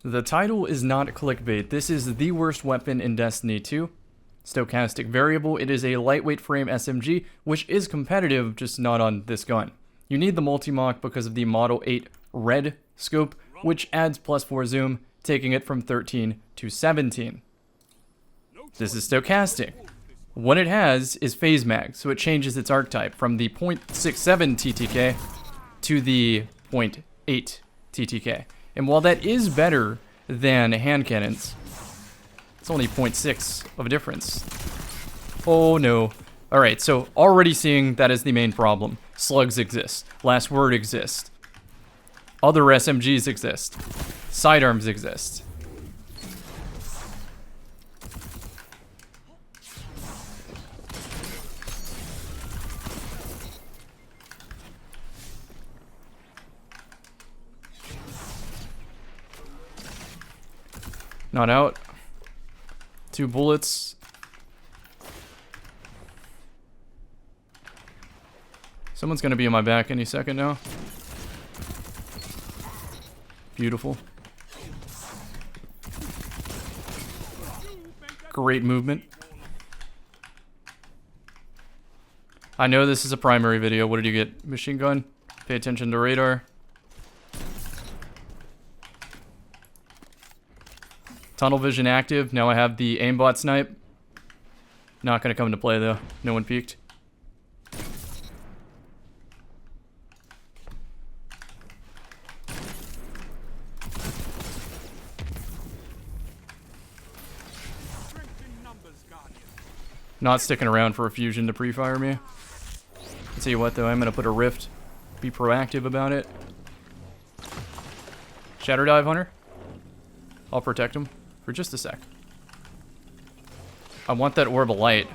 The title is not clickbait. This is the worst weapon in Destiny 2. Stochastic variable. It is a lightweight frame SMG, which is competitive, just not on this gun. You need the multi-mock because of the Model 8 red scope, which adds +4 zoom, taking it from 13 to 17. This is stochastic. What it has is phase mag, so it changes its archetype from the 0.67 TTK to the 0.8 TTK. And while that is better than hand cannons, it's only 0.6 of a difference. Oh no. Alright, so already seeing that is the main problem. Slugs exist. Last word exists. Other SMGs exist. Sidearms exist. Not out. 2 bullets. Someone's gonna be on my back any second now. Beautiful. Great movement. I know this is a primary video. What did you get? Machine gun? Pay attention to radar. Tunnel vision active. Now I have the aimbot snipe. Not gonna come into play though. No one peeked. Not sticking around for a fusion to pre-fire me. I'll tell you what though, I'm gonna put a rift. Be proactive about it. Shatter dive, Hunter. I'll protect him for just a sec. I want that orb of light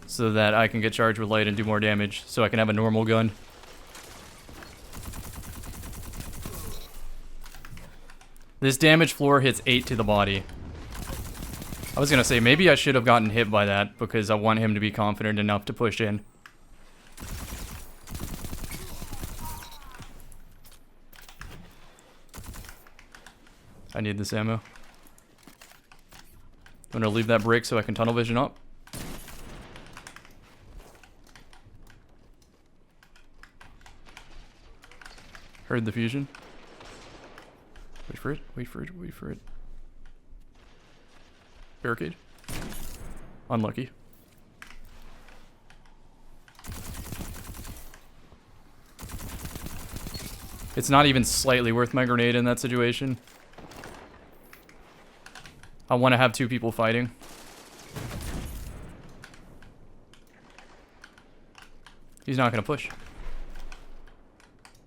so that I can get charged with light and do more damage, so I can have a normal gun. This damage floor hits 8 to the body. I was gonna say, maybe I should have gotten hit by that because I want him to be confident enough to push in. I need this ammo. I'm gonna leave that break so I can tunnel vision up. Heard the fusion. Wait for it, wait for it, wait for it. Barricade. Unlucky. It's not even slightly worth my grenade in that situation. I want to have 2 people fighting. He's not going to push.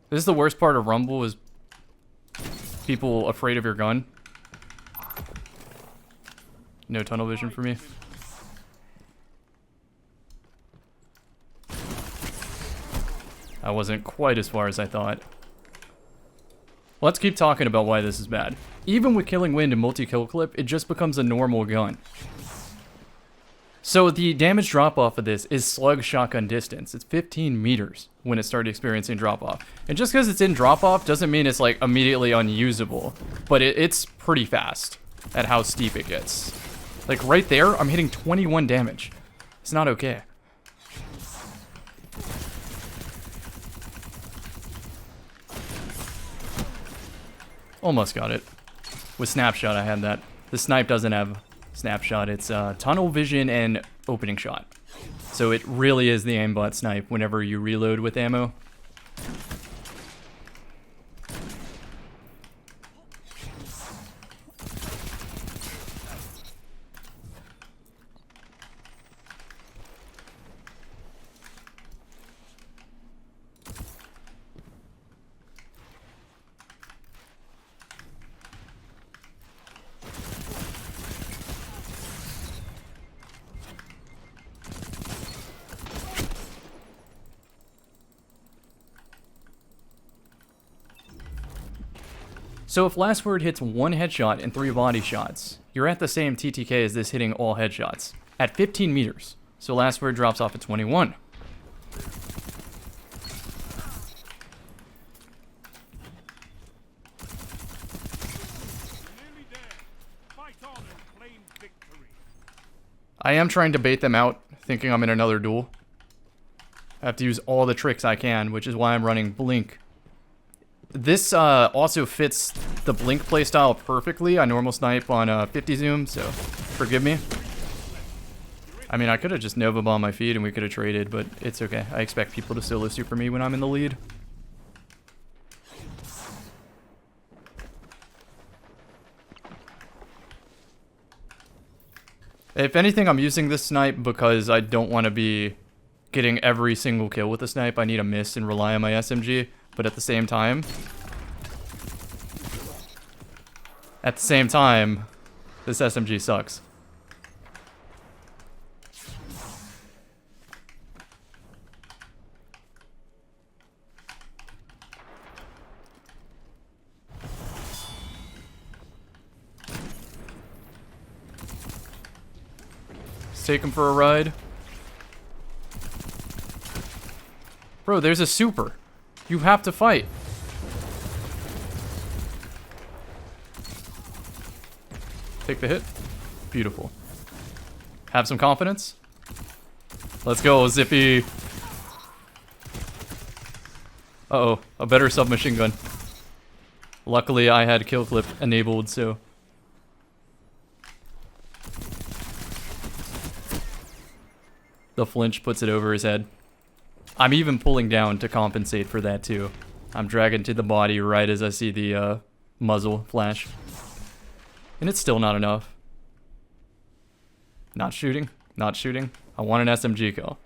This is the worst part of Rumble, is people afraid of your gun. No tunnel vision for me. I wasn't quite as far as I thought. Let's keep talking about why this is bad. Even with Killing Wind and multi-kill clip, it just becomes a normal gun. So the damage drop-off of this is slug shotgun distance. It's 15 meters when it started experiencing drop-off. And just because it's in drop-off doesn't mean it's like immediately unusable. But it's pretty fast at how steep it gets. Like right there, I'm hitting 21 damage. It's not okay. Almost got it. With snapshot, I had that. The snipe doesn't have snapshot. It's tunnel vision and opening shot. So it really is the aimbot snipe whenever you reload with ammo. So if Last Word hits 1 headshot and 3 body shots, you're at the same TTK as this hitting all headshots, at 15 meters. So Last Word drops off at 21. I am trying to bait them out, thinking I'm in another duel. I have to use all the tricks I can, which is why I'm running Blink. This also fits the Blink playstyle perfectly. I normal snipe on 50 zoom, so forgive me. I mean, I could have just Nova bombed my feed and we could have traded, but it's okay. I expect people to solo super me when I'm in the lead. If anything, I'm using this snipe because I don't want to be getting every single kill with the snipe. I need a miss and rely on my SMG, but at the same time, this SMG sucks. Let's take him for a ride. Bro, there's a super. You have to fight. Take the hit. Beautiful. Have some confidence. Let's go, Zippy. Uh-oh, a better submachine gun. Luckily, I had kill clip enabled, so... The flinch puts it over his head. I'm even pulling down to compensate for that, too. I'm dragging to the body right as I see the muzzle flash. And it's still not enough. Not shooting. Not shooting. I want an SMG kill.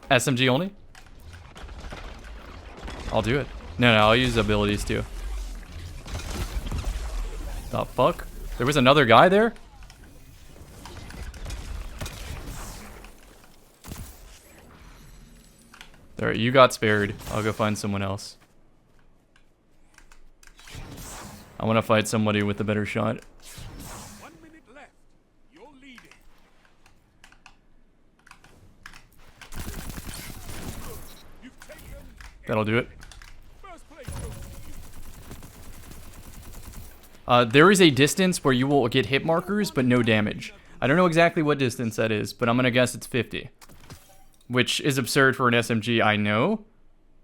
SMG only? I'll do it. No, I'll use abilities too. The fuck? There was another guy there? There, you got spared. I'll go find someone else. I want to fight somebody with a better shot. 1 minute left. You're leading. You've taken That'll do it. first place. There is a distance where you will get hit markers, but no damage. I don't know exactly what distance that is, but I'm gonna guess it's 50. Which is absurd for an SMG, I know.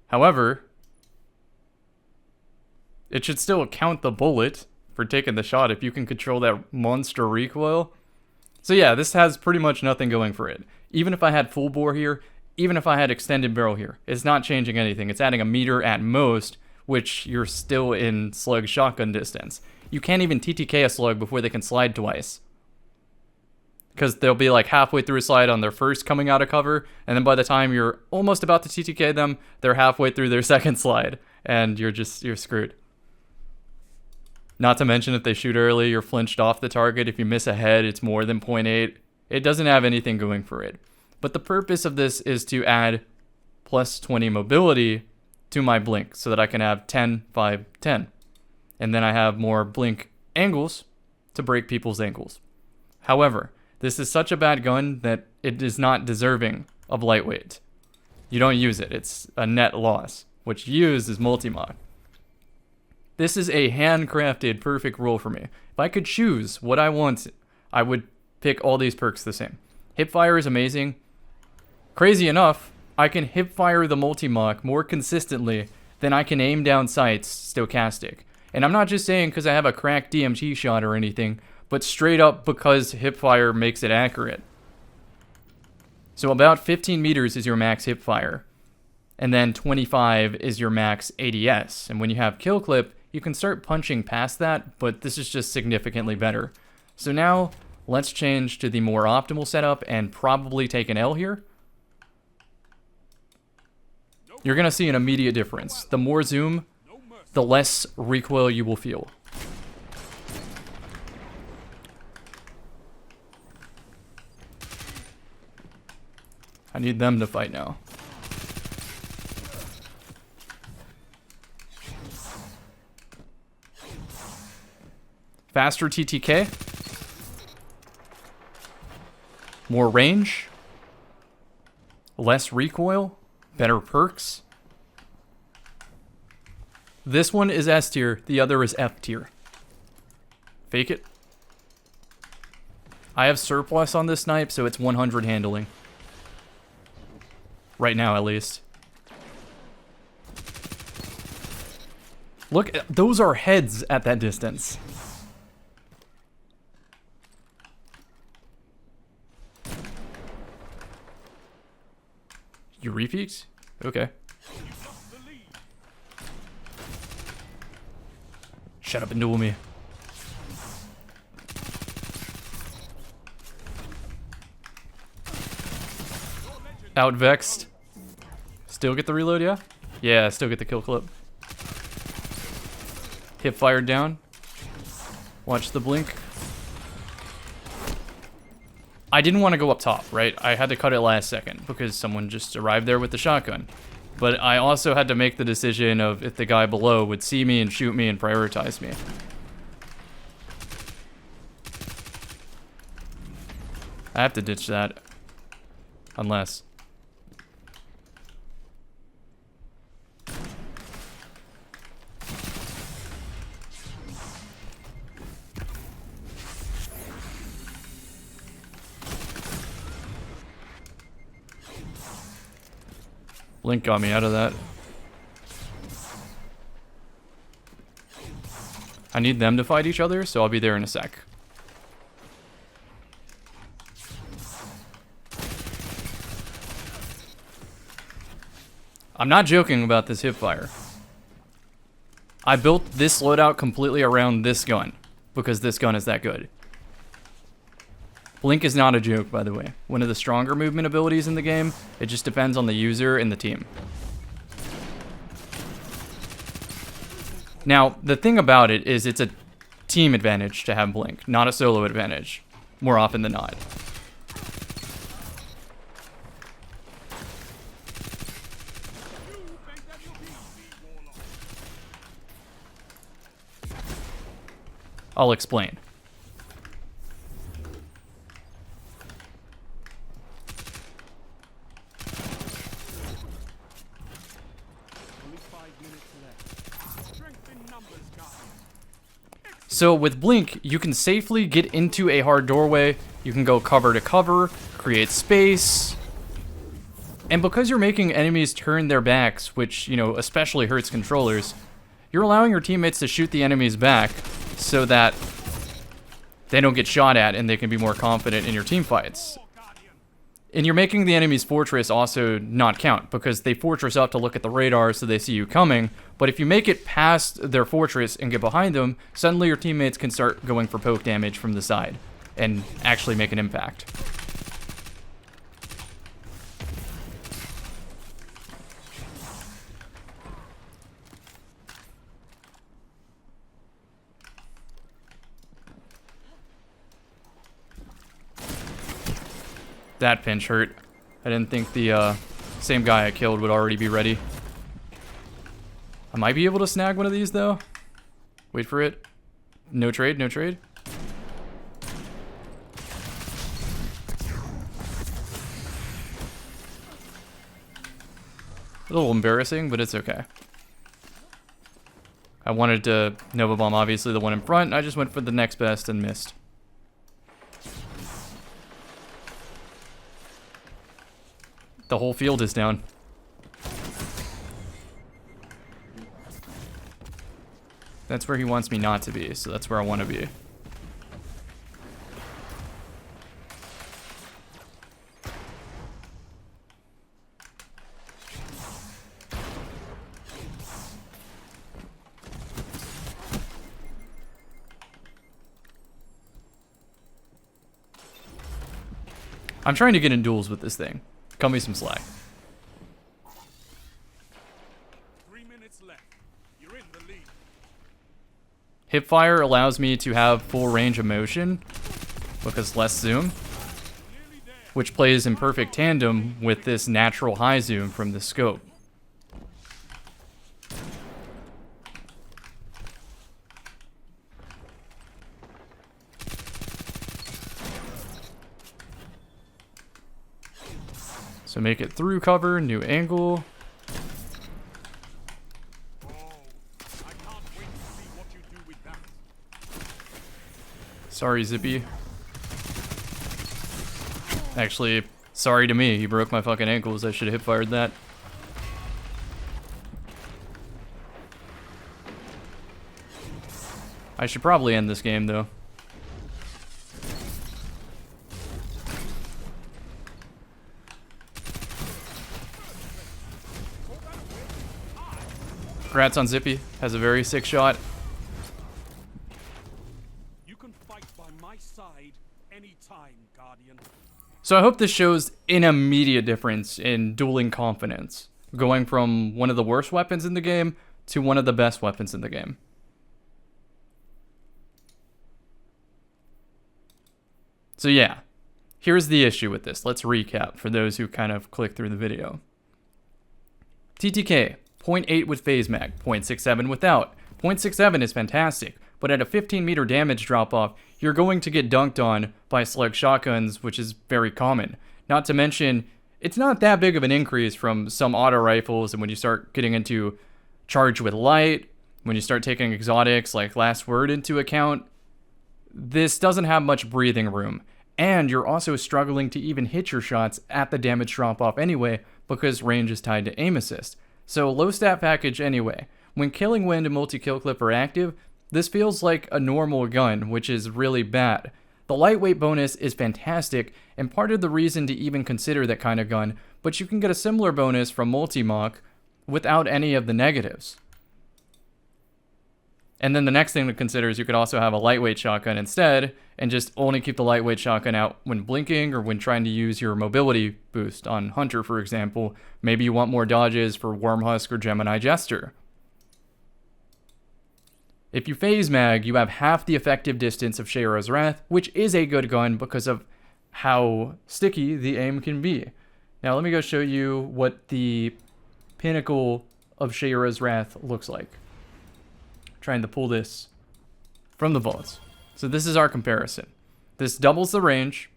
However, it should still count the bullet for taking the shot if you can control that monster recoil. So yeah, this has pretty much nothing going for it. Even if I had full bore here, even if I had extended barrel here, it's not changing anything. It's adding a meter at most, which you're still in slug shotgun distance. You can't even TTK a slug before they can slide twice. Because they'll be like halfway through a slide on their first coming out of cover, and then by the time you're almost about to TTK them, they're halfway through their second slide, and you're screwed. Not to mention if they shoot early, you're flinched off the target. If you miss a head, it's more than 0.8. It doesn't have anything going for it. But the purpose of this is to add plus 20 mobility to my blink so that I can have 10, 5, 10. And then I have more blink angles to break people's ankles. However, this is such a bad gun that it is not deserving of lightweight. You don't use it. It's a net loss. What you use is multi-mod. This is a handcrafted perfect role for me. If I could choose what I want, I would pick all these perks the same. Hipfire is amazing. Crazy enough, I can hipfire the multi-mock more consistently than I can aim down sights stochastic. And I'm not just saying because I have a cracked DMT shot or anything, but straight up because hipfire makes it accurate. So about 15 meters is your max hipfire, and then 25 is your max ADS. And when you have kill clip, you can start punching past that, but this is just significantly better. So now, let's change to the more optimal setup and probably take an L here. You're gonna see an immediate difference. The more zoom, the less recoil you will feel. I need them to fight now. Faster TTK. More range. Less recoil. Better perks. This one is S tier, the other is F tier. Fake it. I have surplus on this snipe, so it's 100 handling. Right now, at least. Look, those are heads at that distance. You repeat? Okay. Shut up and duel me. Outvexed. Still get the reload, yeah? Yeah, still get the kill clip. Hip fired down. Watch the blink. I didn't want to go up top, right? I had to cut it last second because someone just arrived there with the shotgun. But I also had to make the decision of if the guy below would see me and shoot me and prioritize me. I have to ditch that. Unless... Blink got me out of that. I need them to fight each other, so I'll be there in a sec. I'm not joking about this hipfire. I built this loadout completely around this gun, because this gun is that good. Blink is not a joke, by the way. One of the stronger movement abilities in the game. It just depends on the user and the team. Now, the thing about it is it's a team advantage to have Blink, not a solo advantage, more often than not. I'll explain. So with Blink, you can safely get into a hard doorway, you can go cover to cover, create space, and because you're making enemies turn their backs, which, you know, especially hurts controllers, you're allowing your teammates to shoot the enemies back so that they don't get shot at and they can be more confident in your team fights. And you're making the enemy's fortress also not count, because they fortress up to look at the radar so they see you coming, but if you make it past their fortress and get behind them, suddenly your teammates can start going for poke damage from the side, and actually make an impact. That pinch hurt. I didn't think the same guy I killed would already be ready. I might be able to snag one of these though. Wait for it. No trade, no trade. A little embarrassing, but it's okay. I wanted to Nova Bomb, obviously the one in front. I just went for the next best and missed. The whole field is down. That's where he wants me not to be, so that's where I want to be. I'm trying to get in duels with this thing. Cut me some slack. 3 minutes left. You're in the lead. Hipfire allows me to have full range of motion because less zoom, which plays in perfect tandem with this natural high zoom from the scope. So make it through cover, new angle. Oh, I can't wait to see what you do with that. Sorry, Zippy. Actually, sorry to me. He broke my fucking ankles. I should have hip-fired that. I should probably end this game, though. Congrats on Zippy. Has a very sick shot. You can fight by my side anytime, Guardian. So I hope this shows an immediate difference in dueling confidence, going from one of the worst weapons in the game to one of the best weapons in the game. So yeah, here's the issue with this. Let's recap for those who kind of click through the video. TTK, 0.8 with phase mag, 0.67 without. 0.67 is fantastic, but at a 15-meter damage drop-off, you're going to get dunked on by slug shotguns, which is very common. Not to mention, it's not that big of an increase from some auto rifles, and when you start getting into charge with light, when you start taking exotics like Last Word into account, this doesn't have much breathing room. And you're also struggling to even hit your shots at the damage drop-off anyway, because range is tied to aim assist. So low stat package anyway. When Killing Wind and Multi-Kill Clip are active, this feels like a normal gun, which is really bad. The lightweight bonus is fantastic, and part of the reason to even consider that kind of gun, but you can get a similar bonus from Multi-Mach without any of the negatives. And then the next thing to consider is you could also have a lightweight shotgun instead, and just only keep the lightweight shotgun out when blinking or when trying to use your mobility boost on Hunter, for example. Maybe you want more dodges for Wormhusk or Gemini Jester. If you phase mag, you have half the effective distance of Shayra's Wrath, which is a good gun because of how sticky the aim can be. Now let me go show you what the pinnacle of Shayra's Wrath looks like. Trying to pull this from the vaults. So this is our comparison. This doubles the range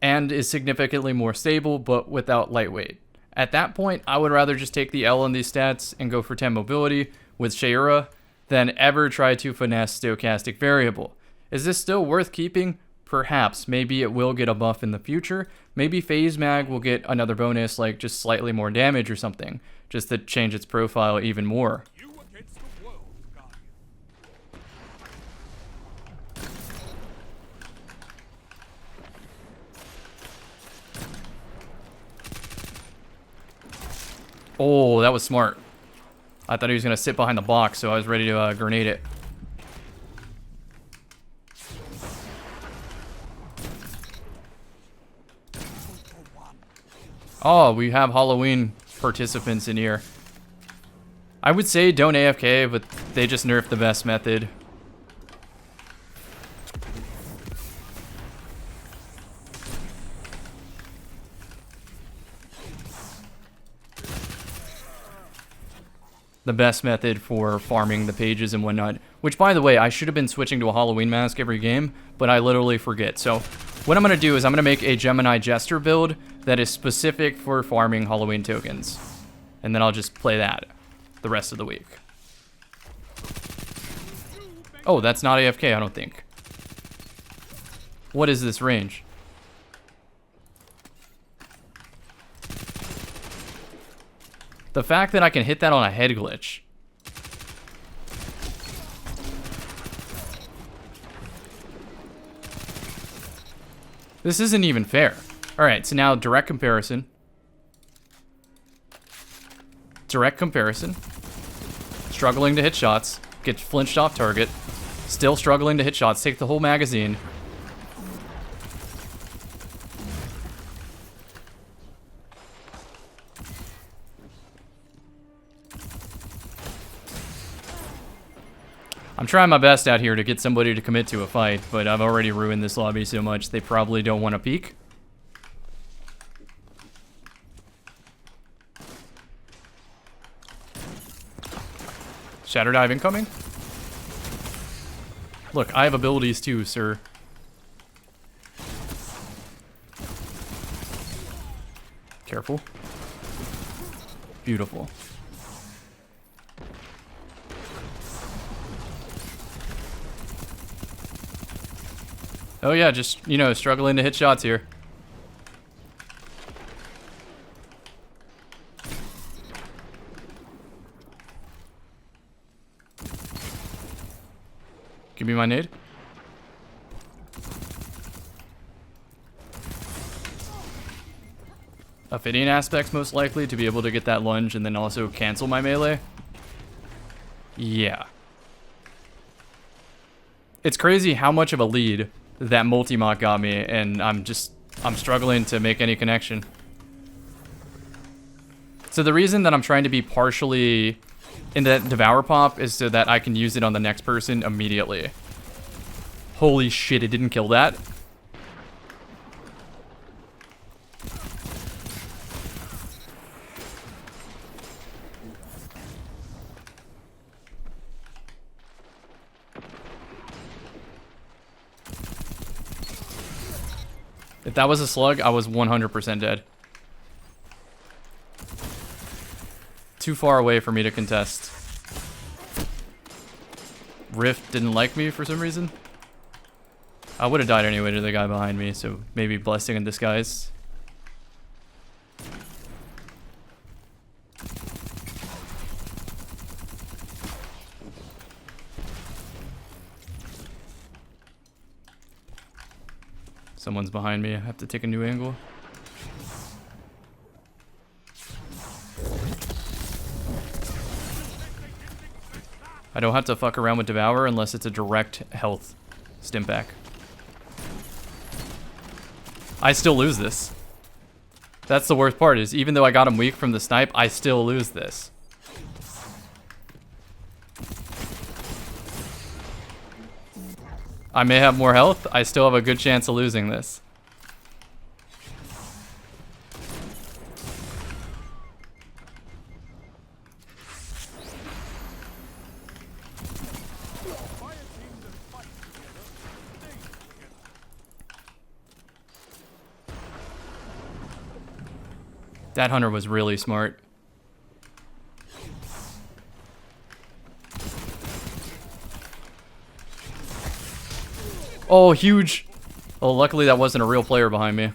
and is significantly more stable, but without lightweight. At that point, I would rather just take the L on these stats and go for 10 mobility with Shayra than ever try to finesse stochastic variable. Is this still worth keeping? Perhaps. Maybe it will get a buff in the future. Maybe phase mag will get another bonus, like just slightly more damage or something, just to change its profile even more. Oh, that was smart. I thought he was going to sit behind the box, so I was ready to grenade it. Oh, we have Halloween participants in here. I would say don't AFK, but they just nerfed the best method. The best method for farming the pages and whatnot. Which, by the way, I should have been switching to a Halloween mask every game, but I literally forget. So what I'm going to do is I'm going to make a Gemini Jester build that is specific for farming Halloween tokens. And then I'll just play that the rest of the week. Oh, that's not AFK, I don't think. What is this range? The fact that I can hit that on a head glitch. This isn't even fair. Alright, so now direct comparison. Direct comparison. Struggling to hit shots. Get flinched off target. Still struggling to hit shots. Take the whole magazine. I'm trying my best out here to get somebody to commit to a fight, but I've already ruined this lobby so much they probably don't want to peek. Shatter dive incoming? Look, I have abilities too, sir. Careful. Beautiful. Oh yeah, just, you know, struggling to hit shots here. Give me my nade. Ophidian aspects most likely to be able to get that lunge and then also cancel my melee. Yeah. It's crazy how much of a lead that multi-mock got me, and I'm struggling to make any connection. So the reason that I'm trying to be partially in that Devour pop is so that I can use it on the next person immediately. Holy shit, it didn't kill that. If that was a slug, I was 100% dead. Too far away for me to contest. Rift didn't like me for some reason. I would have died anyway to the guy behind me, so maybe blessing in disguise. Someone's behind me. I have to take a new angle. I don't have to fuck around with Devour unless it's a direct health stim back. I still lose this. That's the worst part, is even though I got him weak from the snipe, I still lose this. I may have more health, I still have a good chance of losing this. That hunter was really smart. Oh, huge. Oh, luckily that wasn't a real player behind me.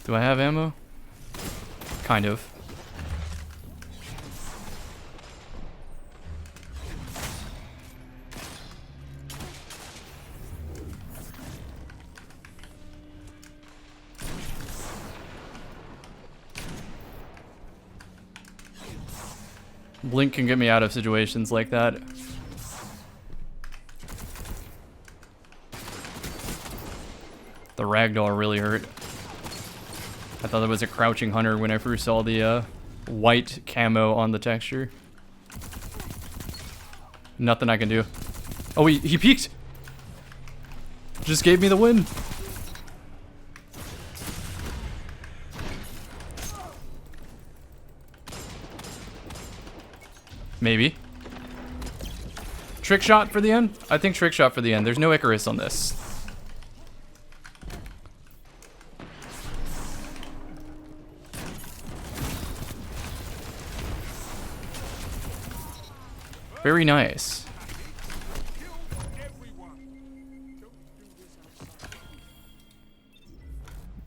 Do I have ammo? Kind of. Blink can get me out of situations like that. The ragdoll really hurt. I thought there was a crouching hunter when I first saw the white camo on the texture. Nothing I can do. Oh, he peeked! Just gave me the win. Maybe. Trick shot for the end? I think trick shot for the end. There's no Icarus on this. Very nice.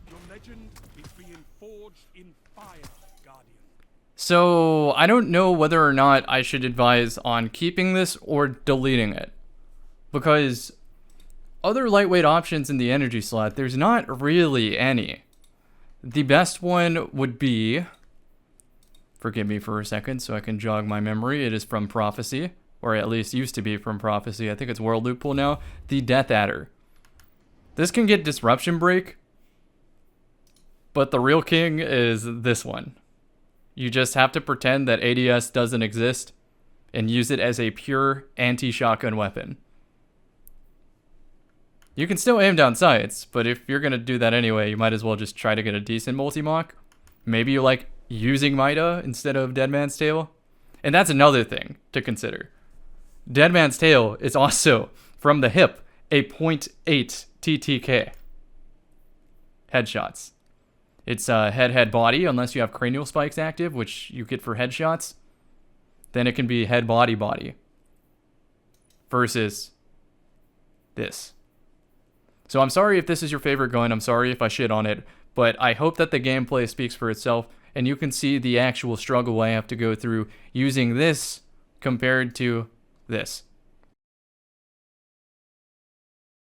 Your legend is being forged in fire, Guardian. So, I don't know whether or not I should advise on keeping this or deleting it. Because other lightweight options in the energy slot, there's not really any. The best one would be... Forgive me for a second so I can jog my memory. It is from Prophecy, or at least used to be from Prophecy. I think it's World Loot Pool now. The Death Adder. This can get Disruption Break, but the real king is this one. You just have to pretend that ADS doesn't exist and use it as a pure anti-shotgun weapon. You can still aim down sights, but if you're going to do that anyway, you might as well just try to get a decent multi-mock. Maybe you like using Mida instead of Dead Man's Tale. And that's another thing to consider. Dead Man's Tale is also, from the hip, a 0.8 TTK. Headshots. It's head, body, unless you have cranial spikes active, which you get for headshots. Then it can be head, body. Versus this. So I'm sorry if this is your favorite gun, I'm sorry if I shit on it, but I hope that the gameplay speaks for itself, and you can see the actual struggle I have to go through using this compared to this.